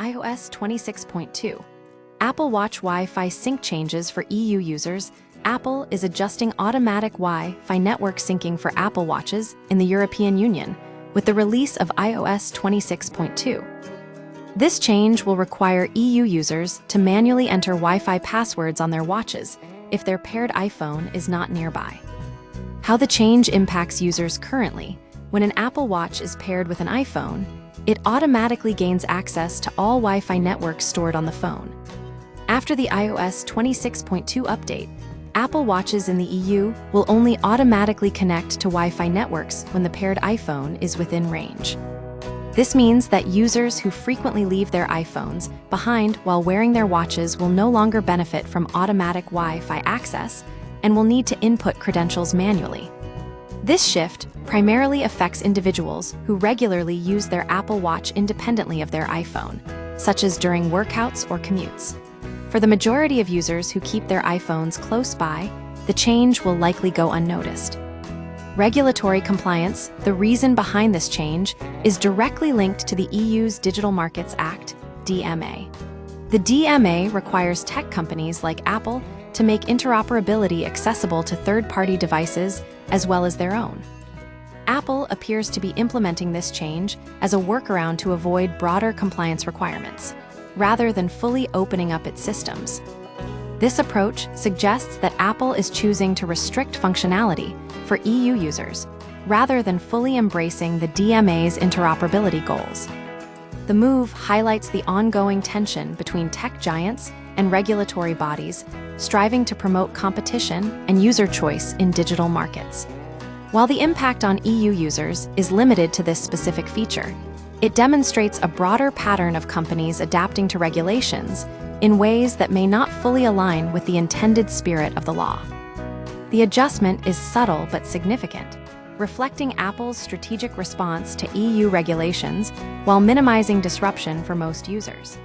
iOS 26.2. Apple Watch Wi-Fi sync changes for EU users. Apple is adjusting automatic Wi-Fi network syncing for Apple Watches in the European Union with the release of iOS 26.2. This change will require EU users to manually enter Wi-Fi passwords on their watches if their paired iPhone is not nearby. How the change impacts users currently: when an Apple Watch is paired with an iPhone, it automatically gains access to all Wi-Fi networks stored on the phone. After the iOS 26.2 update, Apple Watches in the EU will only automatically connect to Wi-Fi networks when the paired iPhone is within range. This means that users who frequently leave their iPhones behind while wearing their watches will no longer benefit from automatic Wi-Fi access and will need to input credentials manually. This shift primarily affects individuals who regularly use their Apple Watch independently of their iPhone, such as during workouts or commutes. For the majority of users who keep their iPhones close by, the change will likely go unnoticed. Regulatory compliance: the reason behind this change is directly linked to the EU's Digital Markets Act, DMA. The DMA requires tech companies like Apple to make interoperability accessible to third-party devices as well as their own. Apple appears to be implementing this change as a workaround to avoid broader compliance requirements, rather than fully opening up its systems. This approach suggests that Apple is choosing to restrict functionality for EU users, rather than fully embracing the DMA's interoperability goals. The move highlights the ongoing tension between tech giants and regulatory bodies striving to promote competition and user choice in digital markets. While the impact on EU users is limited to this specific feature, it demonstrates a broader pattern of companies adapting to regulations in ways that may not fully align with the intended spirit of the law. The adjustment is subtle but significant, reflecting Apple's strategic response to EU regulations while minimizing disruption for most users.